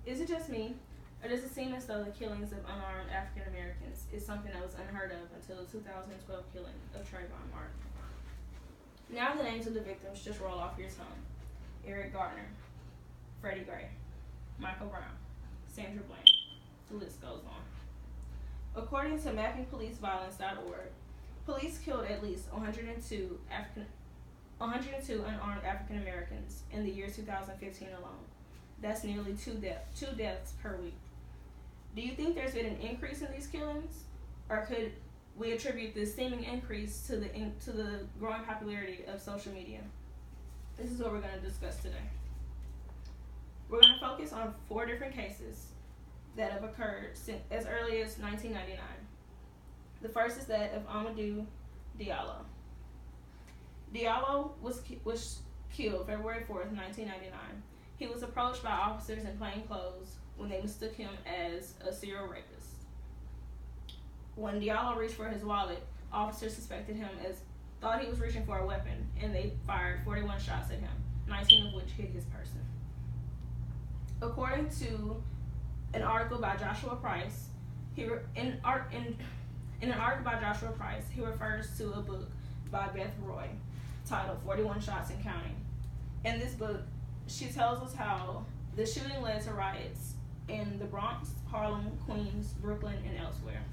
Is it just me, or does it seem as though the killings of unarmed African Americans is something that was unheard of until the 2012 killing of Trayvon Martin? Now the names of the victims just roll off your tongue. Eric Garner, Freddie Gray, Michael Brown, Sandra Bland. The list goes on. According to mappingpoliceviolence.org, police killed at least 102 unarmed African Americans in the year 2015 alone. That's nearly two deaths per week. Do you think there's been an increase in these killings, or could we attribute this seeming increase to the growing popularity of social media? This is what we're going to discuss today. We're going to focus on 4 different cases that have occurred as early as 1999. The first is that of Amadou Diallo. Diallo was killed February 4th, 1999. He was approached by officers in plain clothes when they mistook him as a serial rapist. When Diallo reached for his wallet, officers thought he was reaching for a weapon, and they fired 41 shots at him, 19 of which hit his person. According to an article by Joshua Price, he refers to a book by Beth Roy titled 41 Shots and Counting. In this book, she tells us how the shooting led to riots in the Bronx, Harlem, Queens, Brooklyn, and elsewhere.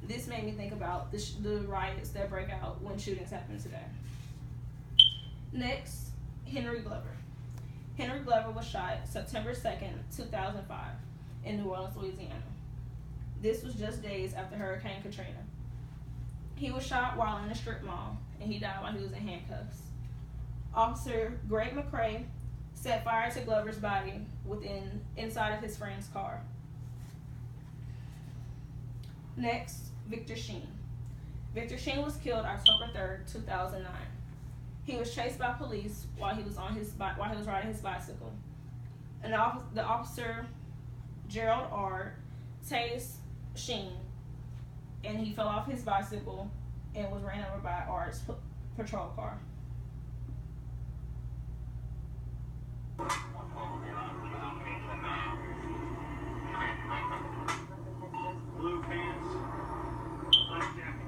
This made me think about the riots that break out when shootings happen today. Next, Henry Glover. Henry Glover was shot September 2nd, 2005 in New Orleans, Louisiana. This was just days after Hurricane Katrina. He was shot while in a strip mall, and he died while he was in handcuffs. Officer Greg McCrae set fire to Glover's body inside of his friend's car. Next, Victor Sheen. Victor Sheen was killed October 3rd, 2009. He was chased by police while he was riding his bicycle. The officer Gerald R. tased Sheen, and he fell off his bicycle and was ran over by R's patrol car. Blue pants, black jacket.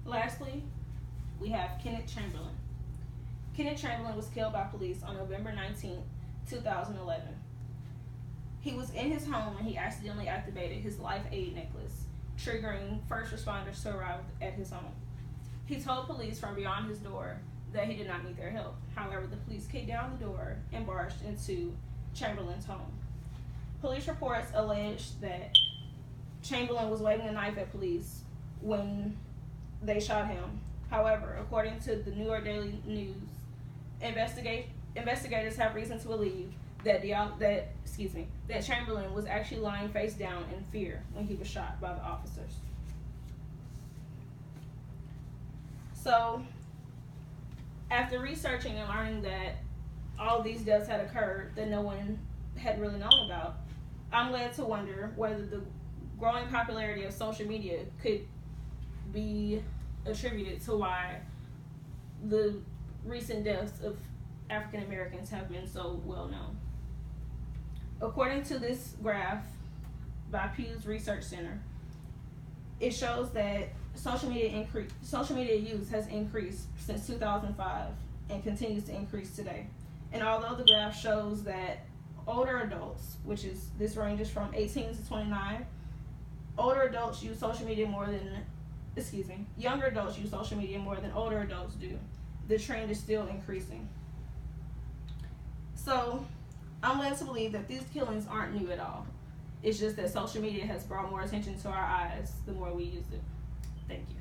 Lastly, we have Kenneth Chamberlain. Kenneth Chamberlain was killed by police on November 19, 2011. He was in his home when he accidentally activated his life aid necklace, triggering first responders to arrive at his home. He told police from beyond his door that he did not need their help. However, the police kicked down the door and barged into Chamberlain's home. Police reports alleged that Chamberlain was waving a knife at police when they shot him. However, according to the New York Daily News, investigators have reason to believe that Chamberlain was actually lying face down in fear when he was shot by the officers. So, after researching and learning that all these deaths had occurred that no one had really known about, I'm led to wonder whether the growing popularity of social media could be attributed to why the recent deaths of African Americans have been so well known. According to this graph by Pew's Research Center, it shows that social media use has increased since 2005 and continues to increase today. And although the graph shows that older adults, this ranges from 18 to 29, younger adults use social media more than older adults do. The trend is still increasing. So, I'm led to believe that these killings aren't new at all. It's just that social media has brought more attention to our eyes the more we use it. Thank you.